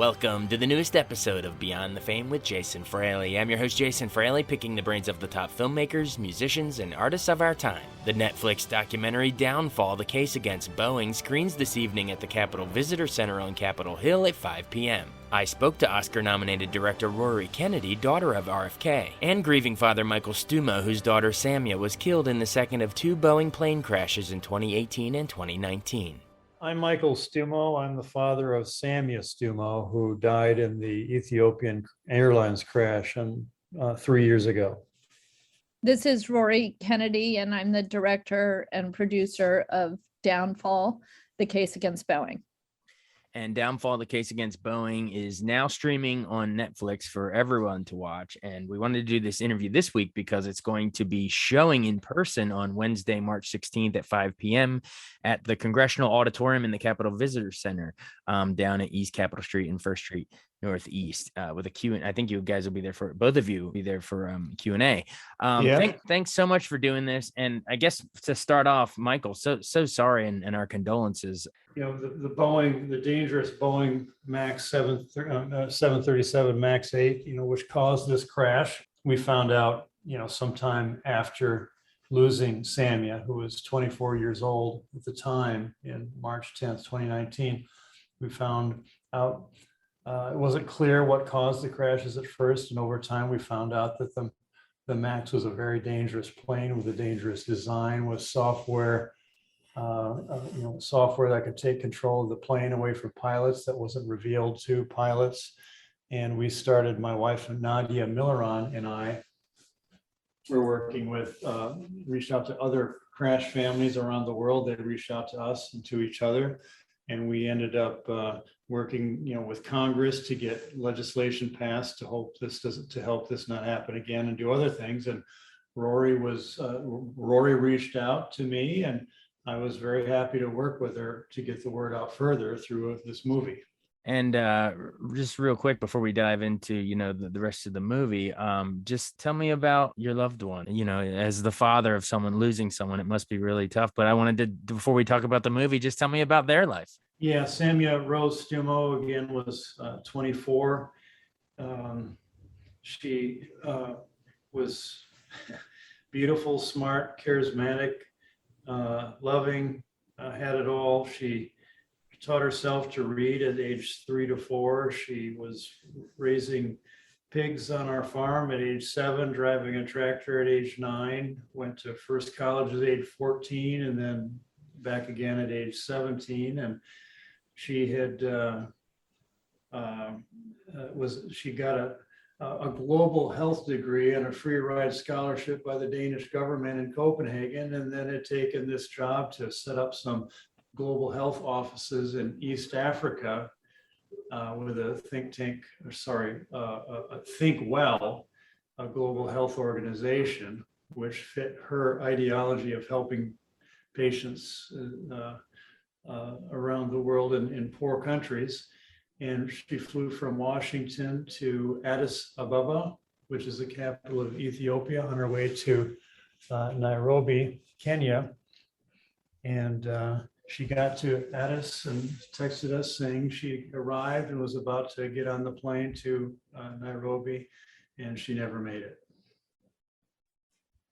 Welcome to the newest episode of Beyond the Fame with Jason Fraley. I'm your host, Jason Fraley, picking the brains of the top filmmakers, musicians, and artists of our time. The Netflix documentary Downfall, The Case Against Boeing screens this evening at the Capitol Visitor Center on Capitol Hill at 5 p.m. I spoke to Oscar-nominated director Rory Kennedy, daughter of RFK, and grieving father Michael Stumo, whose daughter Samya was killed in the second of two Boeing plane crashes in 2018 and 2019. I'm Michael Stumo. I'm the father of Samya Stumo, who died in the Ethiopian Airlines crash 3 years ago. This is Rory Kennedy, and I'm the director and producer of Downfall, The Case Against Boeing. And Downfall, The Case Against Boeing is now streaming on Netflix for everyone to watch. And we wanted to do this interview this week because it's going to be showing in person on Wednesday, March 16th at 5 p.m. at the Congressional Auditorium in the Capitol Visitor Center down at East Capitol Street and 1st Street Northeast with a Q&A. I think you guys will be there for, both of you will be there for Q&A. Thanks so much for doing this. And I guess to start off, Michael, so sorry and our condolences. You know, the dangerous Boeing Max 737 Max 8, which caused this crash. We found out, sometime after losing Samya, who was 24 years old at the time, in March 10th, 2019. We found out it wasn't clear what caused the crashes at first, and over time we found out that the Max was a very dangerous plane with a dangerous design, with software that could take control of the plane away from pilots that wasn't revealed to pilots. And we started, my wife Nadia Milleron and I were working with, reached out to other crash families around the world. They reached out to us and to each other. And we ended up working, with Congress to get legislation passed to help this not happen again and do other things. And Rory reached out to me, and I was very happy to work with her to get the word out further through this movie. And just real quick before we dive into, the rest of the movie, just tell me about your loved one. As the father of someone losing someone, it must be really tough. But I wanted to, before we talk about the movie, just tell me about their life. Yeah, Samya Rose Stumo, again, was 24. She was beautiful, smart, charismatic, loving, had it all. She taught herself to read at age 3 to 4. She was raising pigs on our farm at age 7, driving a tractor at age 9, went to first college at age 14, and then back again at age 17. And she had she got a global health degree and a free ride scholarship by the Danish government in Copenhagen, and then had taken this job to set up some global health offices in East Africa with a Think Well, a global health organization, which fit her ideology of helping patients around the world in poor countries. And she flew from Washington to Addis Ababa, which is the capital of Ethiopia, on her way to Nairobi, Kenya. And she got to Addis and texted us saying she arrived and was about to get on the plane to Nairobi, and she never made it.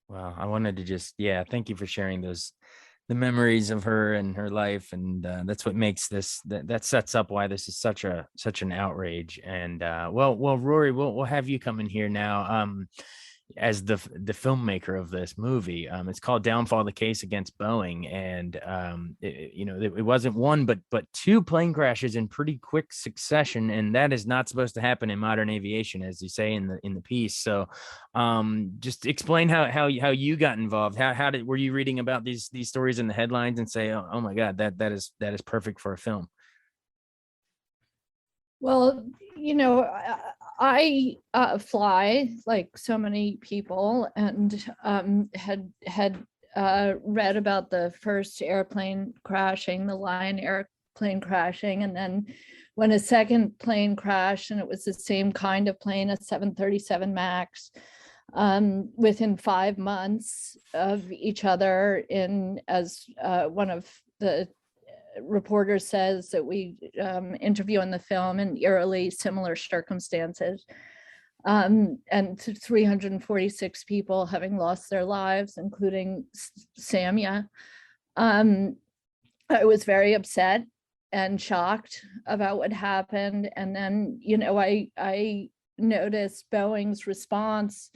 Wow. I wanted to just, thank you for sharing the memories of her and her life. And that's what makes this, that sets up why this is such an outrage. And well, Rory, we'll have you come in here now as the filmmaker of this movie. It's called Downfall, The Case Against Boeing. And it wasn't one, but two plane crashes in pretty quick succession. And that is not supposed to happen in modern aviation, as you say in the piece. So just explain how you got involved. Were you reading about these stories in the headlines and say, oh my God, that is perfect for a film? Well, I fly like so many people, and had read about the first airplane crashing, the Lion airplane crashing, and then when a second plane crashed, and it was the same kind of plane, a 737 Max, within 5 months of each other, as one of the reporter says that we interview in the film in eerily similar circumstances. And 346 people having lost their lives, including Samya. I was very upset and shocked about what happened. And then, I noticed Boeing's response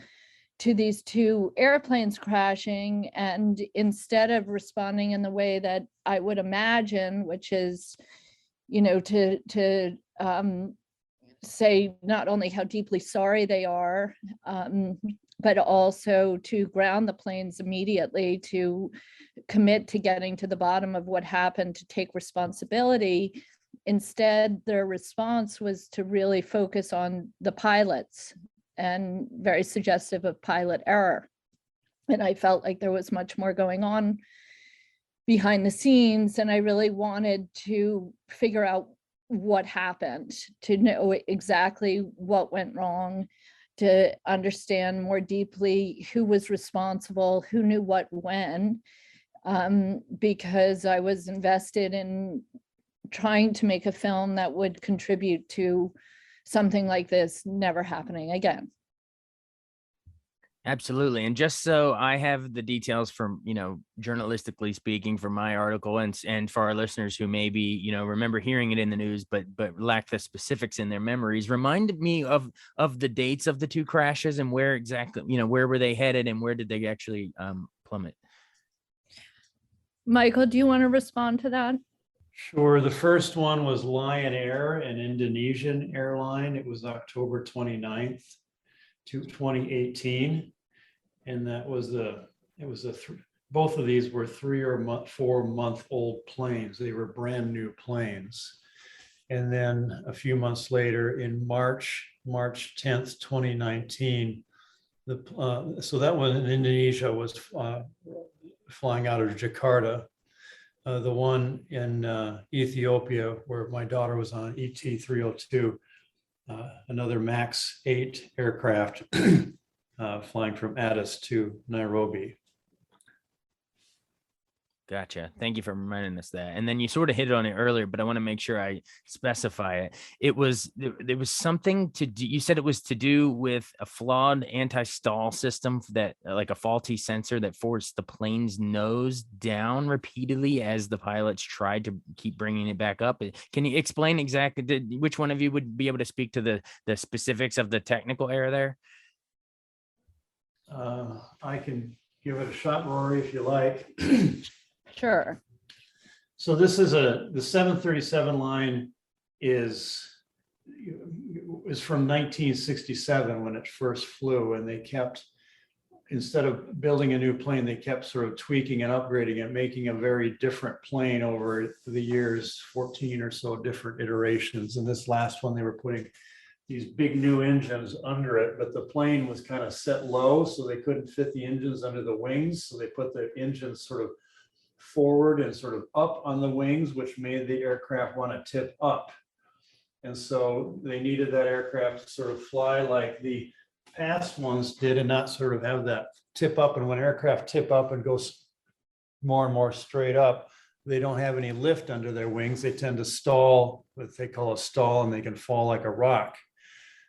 to these two airplanes crashing. And instead of responding in the way that I would imagine, which is, to say not only how deeply sorry they are, but also to ground the planes immediately, to commit to getting to the bottom of what happened, to take responsibility. Instead, their response was to really focus on the pilots, and very suggestive of pilot error. And I felt like there was much more going on behind the scenes, and I really wanted to figure out what happened, to know exactly what went wrong, to understand more deeply who was responsible, who knew what when, because I was invested in trying to make a film that would contribute to something like this never happening again. Absolutely. And just so I have the details from, journalistically speaking, from my article, and for our listeners who maybe, remember hearing it in the news, but lack the specifics in their memories, remind me of the dates of the two crashes and where exactly, where were they headed and where did they actually plummet? Michael, do you want to respond to that? Sure. The first one was Lion Air, an Indonesian airline. It was October 29th to 2018. And that was both of these were 3 or 4 month old planes. They were brand new planes. And then a few months later in March 10th, 2019, so that one in Indonesia was flying out of Jakarta. The one in Ethiopia, where my daughter was on, ET-302, another MAX 8 aircraft flying from Addis to Nairobi. Gotcha. Thank you for reminding us that. And then you sort of hit on it earlier, but I want to make sure I specify it. There was something to do. You said it was to do with a flawed anti-stall system, that like a faulty sensor that forced the plane's nose down repeatedly as the pilots tried to keep bringing it back up. Can you explain exactly which one of you would be able to speak to the specifics of the technical error there? I can give it a shot, Rory, if you like. Sure. So this is the 737 line is from 1967 when it first flew, and they kept, instead of building a new plane, they kept sort of tweaking and upgrading it, making a very different plane over the years, 14 or so different iterations. And this last one, they were putting these big new engines under it, but the plane was kind of set low, so they couldn't fit the engines under the wings. So they put the engines sort of forward and sort of up on the wings, which made the aircraft want to tip up. And so they needed that aircraft to sort of fly like the past ones did and not sort of have that tip up. And when aircraft tip up and go more and more straight up, they don't have any lift under their wings. They tend to stall, what they call a stall, and they can fall like a rock.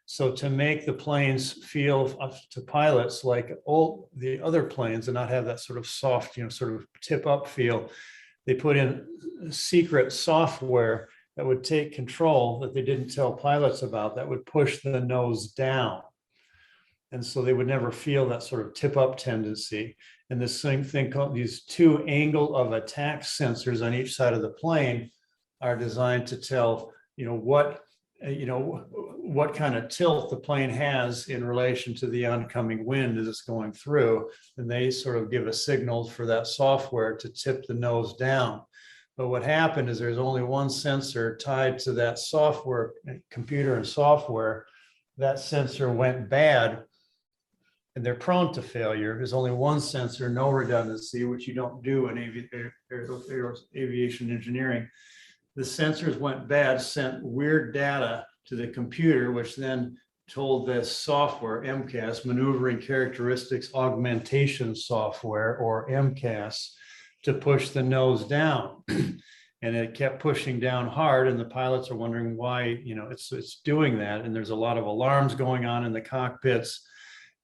So to make the planes feel to pilots like all the other planes and not have that sort of soft, sort of tip up feel, they put in secret software that would take control that they didn't tell pilots about, that would push the nose down. And so they would never feel that sort of tip up tendency. And this thing called, these two angle of attack sensors on each side of the plane are designed to tell, what kind of tilt the plane has in relation to the oncoming wind as it's going through. And they sort of give a signal for that software to tip the nose down. But what happened is there's only one sensor tied to that software, computer and software. That sensor went bad, and they're prone to failure. There's only one sensor, no redundancy, which you don't do in aviation engineering. The sensors went bad, sent weird data to the computer, which then told this software, MCAS, Maneuvering Characteristics Augmentation Software, or MCAS, to push the nose down. and it kept pushing down hard, and the pilots are wondering why, it's doing that. And there's a lot of alarms going on in the cockpits.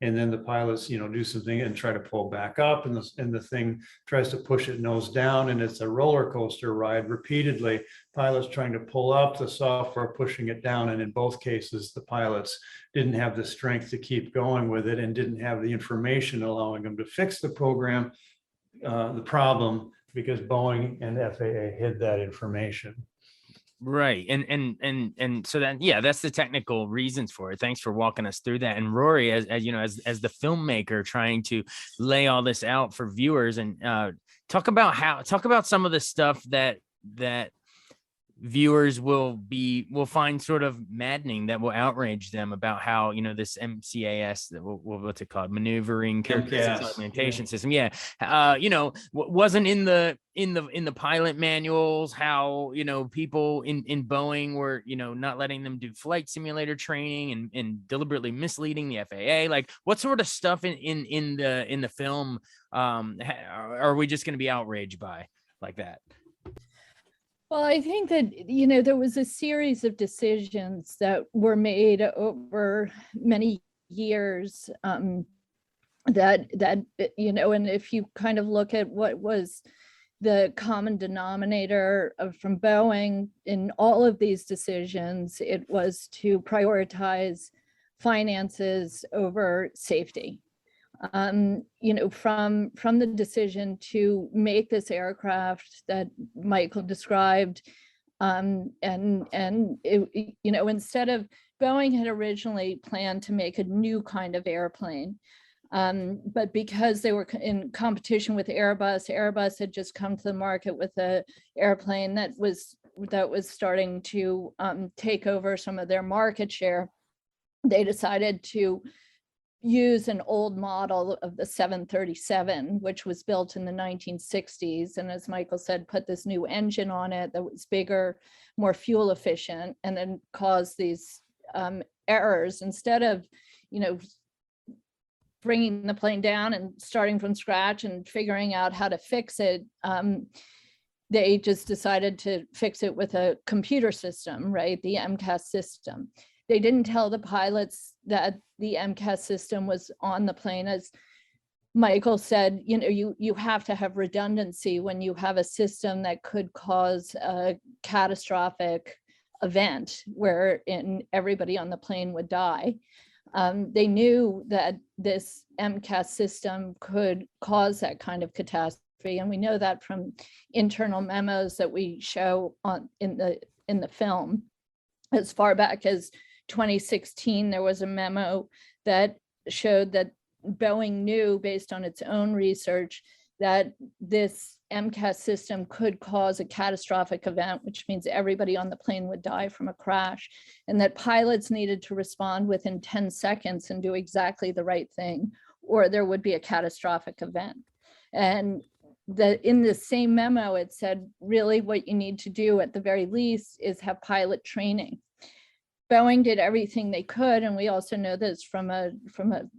And then the pilots, do something and try to pull back up, and the thing tries to push it nose down, and it's a roller coaster ride repeatedly. Pilots trying to pull up, the software pushing it down, and in both cases, the pilots didn't have the strength to keep going with it and didn't have the information allowing them to fix the problem, because Boeing and FAA hid that information. Right. And so that, yeah, that's the technical reasons for it. Thanks for walking us through that. And Rory, as the filmmaker trying to lay all this out for viewers, and talk about some of the stuff that viewers will find sort of maddening, that will outrage them, about how, this MCAS, what's it called, maneuvering augmentation system, wasn't in the pilot manuals. How, people in Boeing were, not letting them do flight simulator training, and deliberately misleading the FAA. Like, what sort of stuff in the film are we just going to be outraged by like that? Well, I think that, there was a series of decisions that were made over many years, that, and if you kind of look at what was the common denominator from Boeing in all of these decisions, it was to prioritize finances over safety. From the decision to make this aircraft that Michael described, and it, instead of, Boeing had originally planned to make a new kind of airplane, but because they were in competition with Airbus had just come to the market with an airplane that was starting to take over some of their market share. They decided to use an old model of the 737, which was built in the 1960s. And as Michael said, put this new engine on it that was bigger, more fuel efficient, and then caused these errors. Instead of, bringing the plane down and starting from scratch and figuring out how to fix it, they just decided to fix it with a computer system, right? The MCAS system. They didn't tell the pilots that the MCAS system was on the plane. As Michael said, you have to have redundancy when you have a system that could cause a catastrophic event wherein everybody on the plane would die. They knew that this MCAS system could cause that kind of catastrophe, and we know that from internal memos that we show in the film. As far back as 2016, there was a memo that showed that Boeing knew, based on its own research, that this MCAS system could cause a catastrophic event, which means everybody on the plane would die from a crash, and that pilots needed to respond within 10 seconds and do exactly the right thing, or there would be a catastrophic event. And that in this same memo, it said, really what you need to do at the very least is have pilot training. Boeing did everything they could, and we also know this from a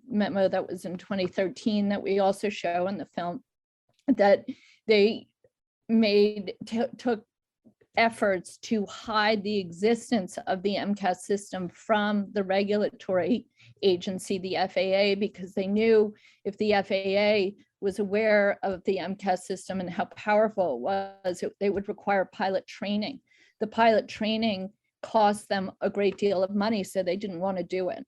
memo that was in 2013 that we also show in the film, that they took efforts to hide the existence of the MCAS system from the regulatory agency, the FAA, because they knew if the FAA was aware of the MCAS system and how powerful it was, they would require pilot training. The pilot training cost them a great deal of money, so they didn't want to do it.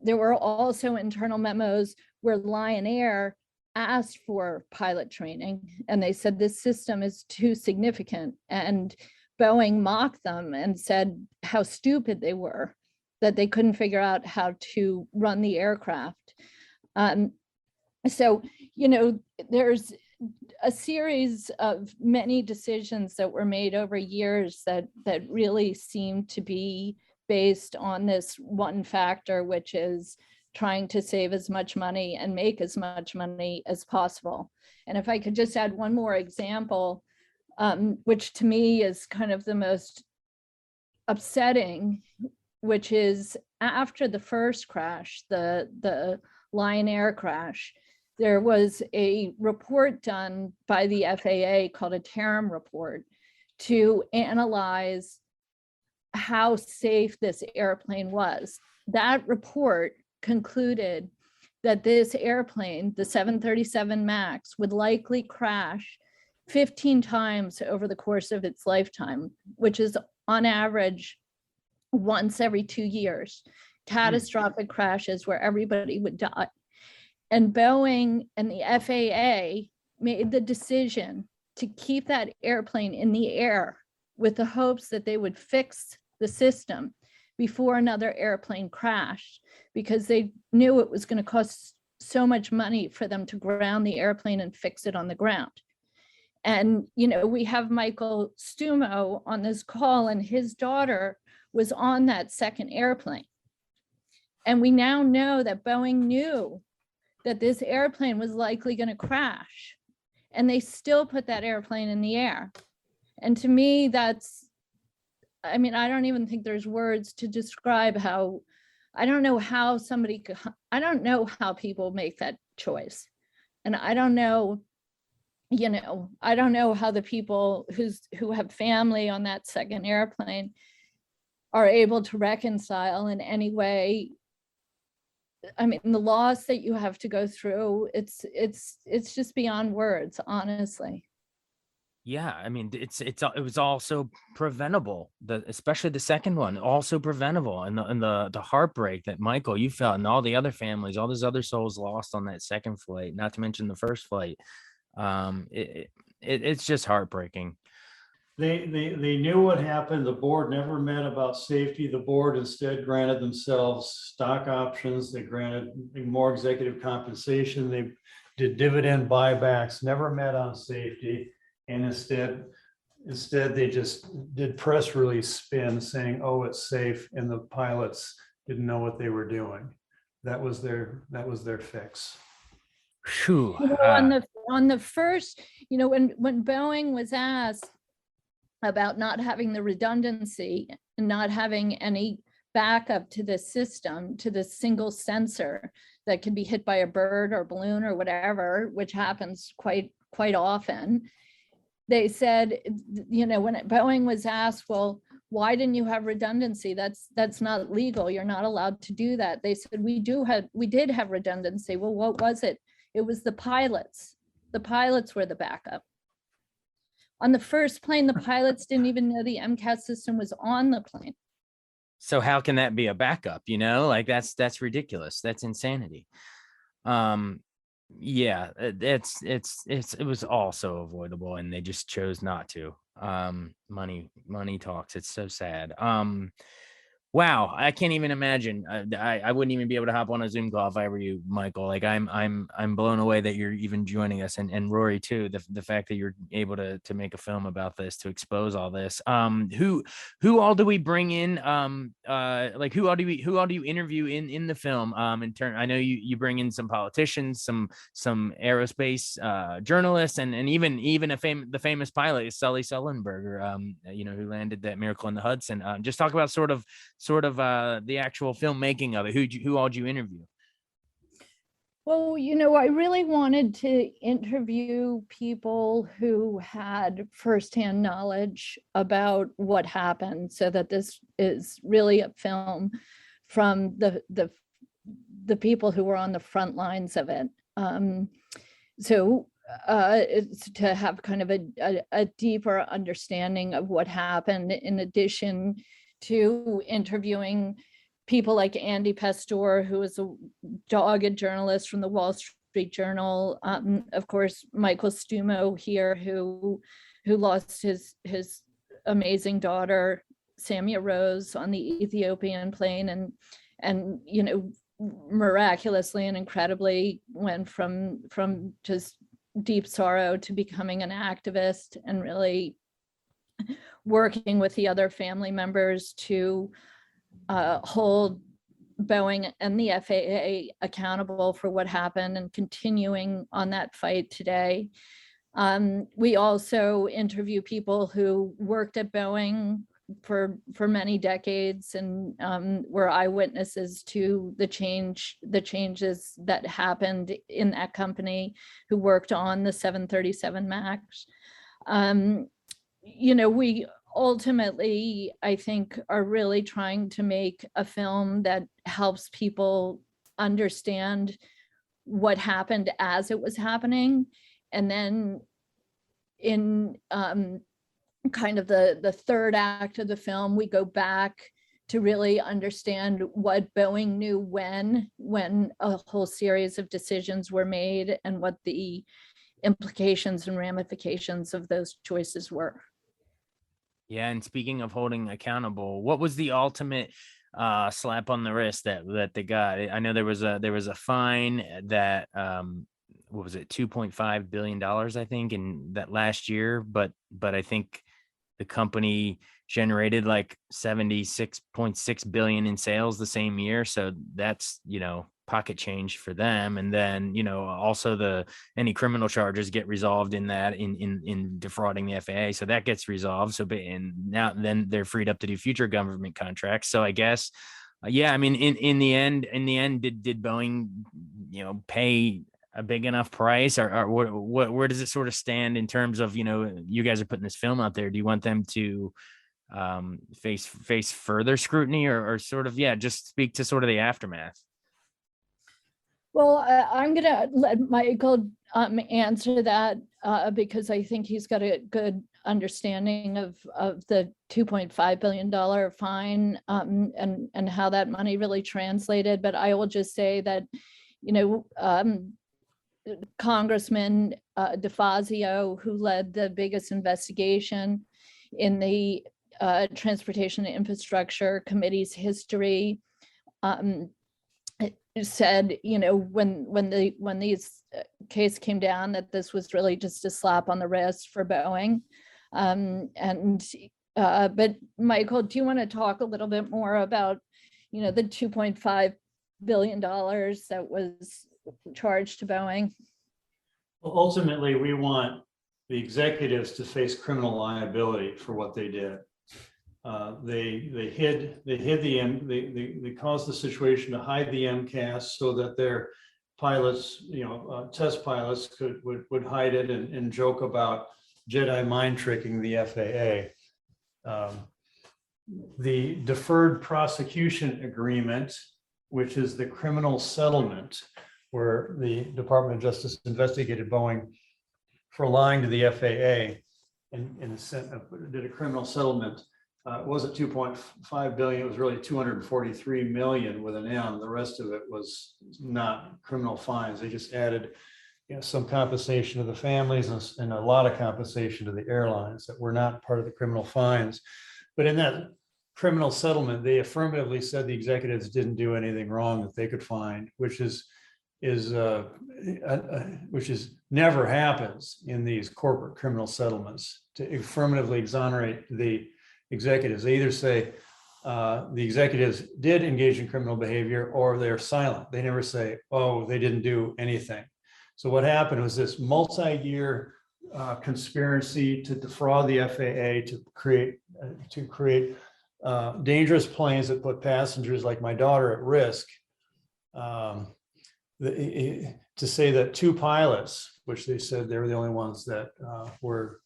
There were also internal memos where Lion Air asked for pilot training, and they said this system is too significant, and Boeing mocked them and said how stupid they were, that they couldn't figure out how to run the aircraft. So, there's a series of many decisions that were made over years that really seem to be based on this one factor, which is trying to save as much money and make as much money as possible. And if I could just add one more example, which to me is kind of the most upsetting, which is after the first crash, the Lion Air crash, there was a report done by the FAA called a Tarim report to analyze how safe this airplane was. That report concluded that this airplane, the 737 MAX, would likely crash 15 times over the course of its lifetime, which is on average once every 2 years. Catastrophic crashes where everybody would die. And Boeing and the FAA made the decision to keep that airplane in the air with the hopes that they would fix the system before another airplane crashed, because they knew it was going to cost so much money for them to ground the airplane and fix it on the ground. And, you know, we have Michael Stumo on this call, and his daughter was on that second airplane. And we now know that Boeing knew that this airplane was likely going to crash, and they still put that airplane in the air. And to me, that's, I mean, I don't even think there's words to describe how, I don't know how somebody could, I don't know how people make that choice. And I don't know, you know, I don't know how the people who have family on that second airplane are able to reconcile in any way. I mean, the loss that you have to go through, it's just beyond words, honestly. Yeah, I mean, it was also preventable. Especially the second one, also preventable, and the heartbreak that Michael, you felt, and all the other families, all those other souls lost on that second flight. Not to mention the first flight. It's just heartbreaking. They knew what happened. The board never met about safety. The board instead granted themselves stock options. They granted more executive compensation. They did dividend buybacks, never met on safety. And instead they just did press release spin saying, oh, it's safe. And the pilots didn't know what they were doing. That was their fix. Whew, You know, on the first, you know, when Boeing was asked about not having the redundancy and not having any backup to the system, to the single sensor that can be hit by a bird or balloon or whatever, which happens quite often, they said, you know, when Boeing was asked, well, why didn't you have redundancy? That's not legal. You're not allowed to do that. They said, we did have redundancy. Well, what was it? It was the pilots. The pilots were the backup. On the first plane, the pilots didn't even know the MCAS system was on the plane. So how can that be a backup? You know, like that's ridiculous. That's insanity. Yeah, it was also avoidable, and they just chose not to. Money talks. It's so sad. Wow, I can't even imagine. I wouldn't even be able to hop on a Zoom call if I were you, Michael. Like I'm blown away that you're even joining us, and Rory too. The fact that you're able to make a film about this, to expose all this. Who all do we bring in? Like who all do you interview in the film? In turn, I know you bring in some politicians, some aerospace journalists, and even the famous pilot Sully Sullenberger, you know, who landed that Miracle in the Hudson. Just talk about sort of the actual filmmaking of it. Who all did you interview? Well, you know, I really wanted to interview people who had firsthand knowledge about what happened, so that this is really a film from the people who were on the front lines of it. It's to have kind of a deeper understanding of what happened, in addition to interviewing people like Andy Pastor, who is a dogged journalist from the Wall Street Journal. Of course, Michael Stumo here, who lost his amazing daughter, Samya Rose, on the Ethiopian plane, and you know, miraculously and incredibly went from just deep sorrow to becoming an activist, and really working with the other family members to hold Boeing and the FAA accountable for what happened, and continuing on that fight today. We also interview people who worked at Boeing, for many decades, and were eyewitnesses to the changes that happened in that company, who worked on the 737 MAX. We ultimately, I think, are really trying to make a film that helps people understand what happened as it was happening. And then in kind of the third act of the film, we go back to really understand what Boeing knew when a whole series of decisions were made, and what the implications and ramifications of those choices were. Yeah, and speaking of holding accountable, what was the ultimate slap on the wrist that they got? I know there was a fine that what was it, $2.5 billion, I think, in that last year, but I think the company generated like 76.6 billion in sales the same year. So that's, pocket change for them. And then, also any criminal charges get resolved in that, in defrauding the FAA. So that gets resolved. So, and now then they're freed up to do future government contracts. So I guess, yeah, I mean, in the end, did Boeing, pay a big enough price, or where does it sort of stand in terms of, you guys are putting this film out there? Do you want them to face further scrutiny, or sort of, yeah, just speak to sort of the aftermath? Well, I'm going to let Michael answer that because I think he's got a good understanding of the $2.5 billion fine and how that money really translated. But I will just say that, Congressman DeFazio, who led the biggest investigation in the Transportation and Infrastructure Committee's history, said, when these case came down, that this was really just a slap on the wrist for Boeing. But Michael, do you want to talk a little bit more about, the $2.5 billion that was charged to Boeing? Well, ultimately, we want the executives to face criminal liability for what they did. They caused the situation to hide the MCAS so that their pilots, test pilots would hide it and joke about Jedi mind tricking the FAA. The deferred prosecution agreement, which is the criminal settlement, where the Department of Justice investigated Boeing for lying to the FAA and did a criminal settlement. It wasn't 2.5 billion, it was really 243 million with an M. The rest of it was not criminal fines. They just added some compensation to the families and a lot of compensation to the airlines that were not part of the criminal fines. But in that criminal settlement, they affirmatively said the executives didn't do anything wrong that they could find, which never happens in these corporate criminal settlements, to affirmatively exonerate the executives. They either say the executives did engage in criminal behavior, or they're silent. They never say, oh, they didn't do anything. So what happened was this multi-year conspiracy to defraud the FAA, to create dangerous planes that put passengers like my daughter at risk. To say that two pilots, which they said they were the only ones that were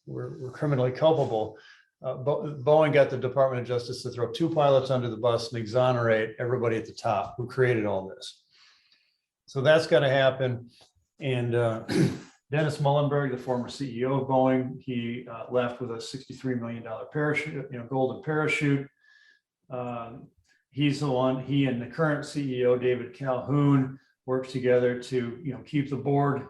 criminally culpable, Boeing got the Department of Justice to throw two pilots under the bus and exonerate everybody at the top who created all this. So that's got to happen. And Dennis Muhlenberg, the former CEO of Boeing, he left with a $63 million parachute, golden parachute. He's the one. He and the current CEO, David Calhoun, worked together to keep the board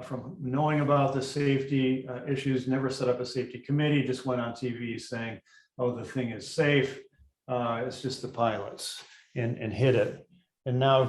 from knowing about the safety issues. Never set up a safety committee. Just went on TV saying, "Oh, the thing is safe. It's just the pilots," and hid it. And now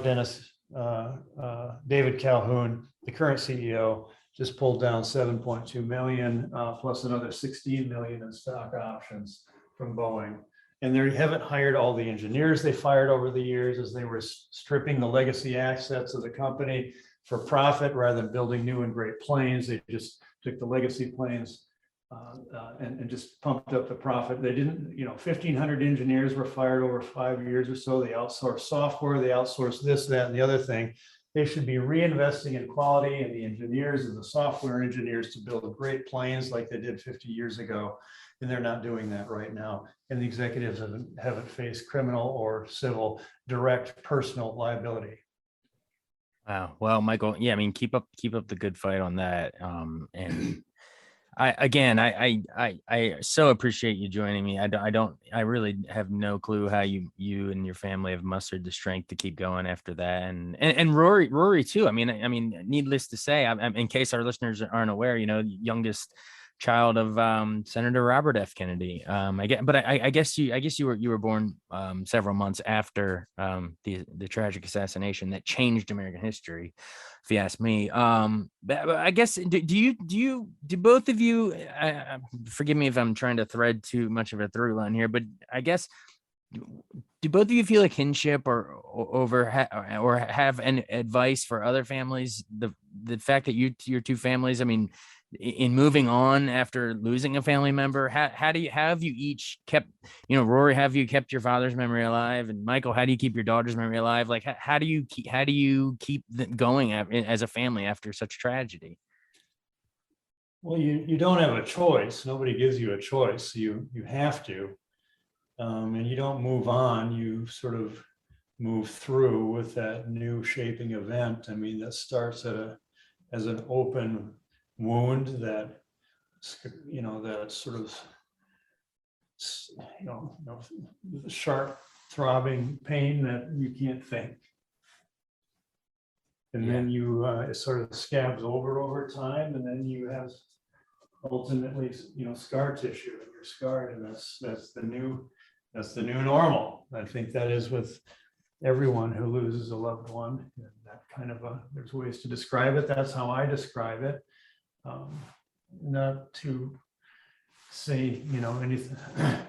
David Calhoun, the current CEO, just pulled down 7.2 million plus another 16 million in stock options from Boeing. And they haven't hired all the engineers they fired over the years as they were stripping the legacy assets of the company for profit rather than building new and great planes. They just took the legacy planes and just pumped up the profit. They didn't, 1,500 engineers were fired over 5 years or so. They outsourced software, they outsourced this, that, and the other thing. They should be reinvesting in quality and the engineers and the software engineers to build great planes like they did 50 years ago. And they're not doing that right now. And the executives haven't faced criminal or civil direct personal liability. Wow. Well, Michael, yeah, I mean, keep up the good fight on that. And I so appreciate you joining me. I really have no clue how you and your family have mustered the strength to keep going after that. And Rory too. I mean, needless to say, in case our listeners aren't aware, youngest child of Senator Robert F. Kennedy. I guess you were born several months after the tragic assassination that changed American history, if you ask me. But I guess do both of you? Forgive me if I'm trying to thread too much of a through line here, but I guess. Do both of you feel a kinship or have an advice for other families? The fact that your two families, I mean, in moving on after losing a family member, how have you each kept, Rory, have you kept your father's memory alive? And Michael, how do you keep your daughter's memory alive? Like, how do you keep them going as a family after such tragedy? Well, you don't have a choice. Nobody gives you a choice. You have to. And you don't move on, you sort of move through with that new shaping event. I mean, that starts as an open wound that, that sort of, sharp throbbing pain that you can't think. And then it sort of scabs over time, and then you have ultimately, scar tissue, and you're scarred, and that's the new normal. I think that is with everyone who loses a loved one. And that kind of there's ways to describe it. That's how I describe it. Not to say, anything,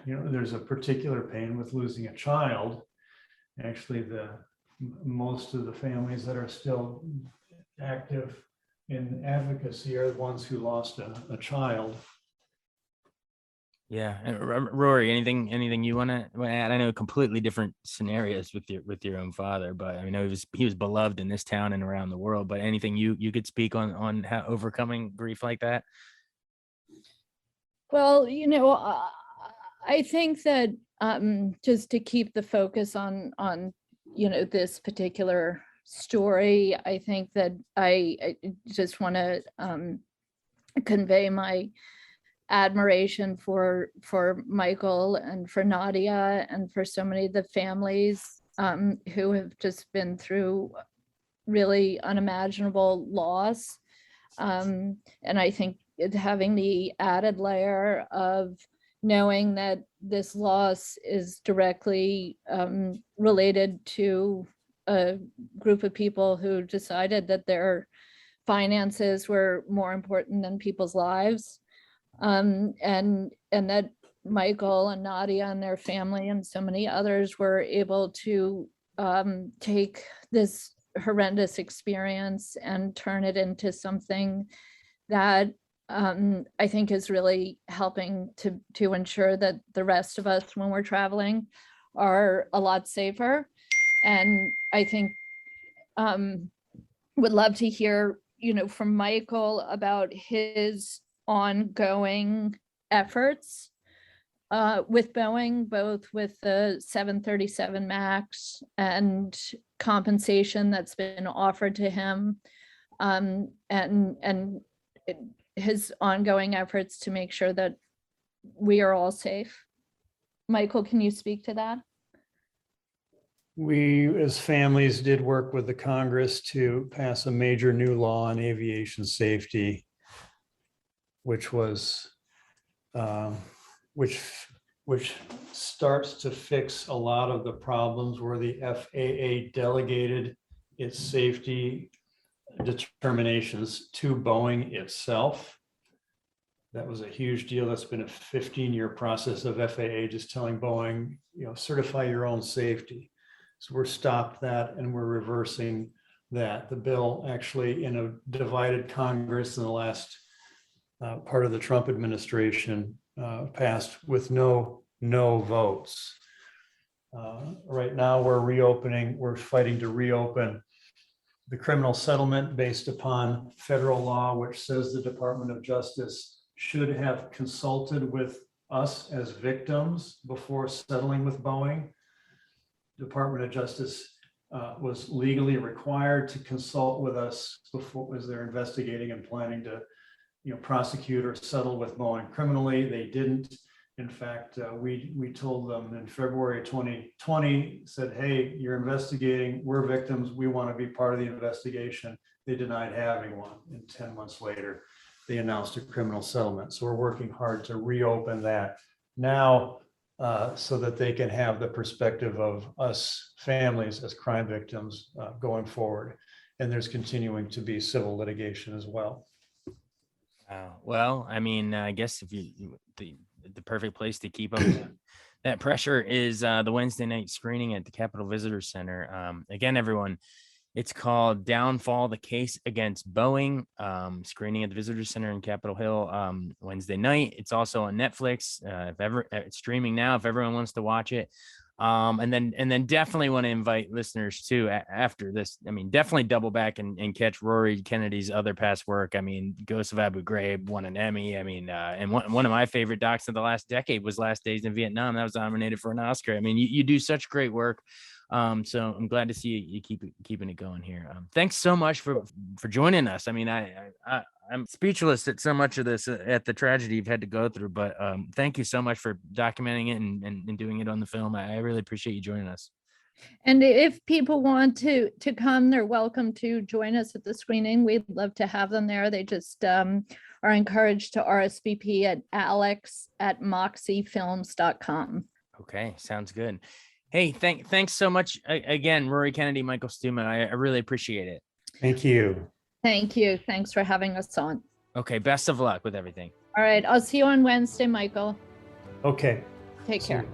there's a particular pain with losing a child. Actually, most of the families that are still active in advocacy are the ones who lost a child. Yeah, and Rory, anything you want to add? I know completely different scenarios with your own father, but I know he was beloved in this town and around the world. But anything you could speak on how overcoming grief like that? Well, I think that just to keep the focus on this particular story, I think that I just want to convey my admiration for Michael and for Nadia and for so many of the families who have just been through really unimaginable loss. And I think having the added layer of knowing that this loss is directly related to a group of people who decided that their finances were more important than people's lives. And that Michael and Nadia and their family and so many others were able to take this horrendous experience and turn it into something that I think is really helping to ensure that the rest of us, when we're traveling, are a lot safer. And I think would love to hear, from Michael about his ongoing efforts with Boeing, both with the 737 MAX and compensation that's been offered to him, and his ongoing efforts to make sure that we are all safe. Michael, can you speak to that? We, as families, did work with the Congress to pass a major new law on aviation safety, which was which starts to fix a lot of the problems where the FAA delegated its safety determinations to Boeing itself. That was a huge deal. That's been a 15-year process of FAA just telling Boeing, certify your own safety. So we're stopped that, and we're reversing that. The bill actually, in a divided Congress in the last part of the Trump administration, passed with no votes. Right now, we're fighting to reopen the criminal settlement based upon federal law, which says the Department of Justice should have consulted with us as victims before settling with Boeing. Department of Justice was legally required to consult with us before, as they're investigating and planning to, prosecute or settle with Boeing criminally. They didn't. In fact, we told them in February 2020, said, hey, you're investigating, we're victims, we want to be part of the investigation. They denied having one. And 10 months later, they announced a criminal settlement. So we're working hard to reopen that now, so that they can have the perspective of us families as crime victims going forward. And there's continuing to be civil litigation as well. Well, I mean, I guess if the perfect place to keep up that pressure is the Wednesday night screening at the Capitol Visitor Center. Again, everyone, it's called Downfall: The Case Against Boeing, screening at the Visitor Center in Capitol Hill Wednesday night. It's also on Netflix. It's streaming now, if everyone wants to watch it. And then definitely want to invite listeners to, after this, I mean, definitely double back and catch Rory Kennedy's other past work. I mean, Ghosts of Abu Ghraib won an Emmy. I mean, and one of my favorite docs of the last decade was Last Days in Vietnam. That was nominated for an Oscar. I mean, you do such great work. So I'm glad to see you keeping it going here. Thanks so much for joining us. I mean, I'm speechless at so much of this, at the tragedy you've had to go through, but thank you so much for documenting it and doing it on the film. I really appreciate you joining us. And if people want to come, they're welcome to join us at the screening. We'd love to have them there. They just are encouraged to RSVP at alex@moxiefilms.com. Okay, sounds good. Hey, thanks so much again, Rory Kennedy, Michael Stumo. I really appreciate it. Thank you. Thank you. Thanks for having us on. Okay, best of luck with everything. All right, I'll see you on Wednesday, Michael. Okay. Take care.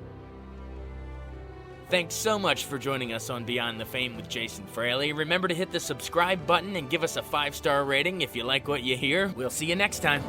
Thanks so much for joining us on Beyond the Fame with Jason Fraley. Remember to hit the subscribe button and give us a 5-star rating if you like what you hear. We'll see you next time.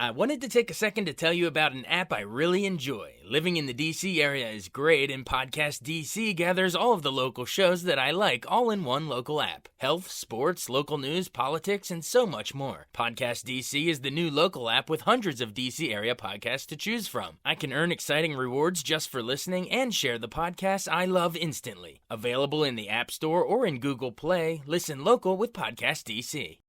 I wanted to take a second to tell you about an app I really enjoy. Living in the DC area is great, and Podcast DC gathers all of the local shows that I like all in one local app. Health, sports, local news, politics, and so much more. Podcast DC is the new local app with hundreds of DC area podcasts to choose from. I can earn exciting rewards just for listening and share the podcasts I love instantly. Available in the App Store or in Google Play, listen local with Podcast DC.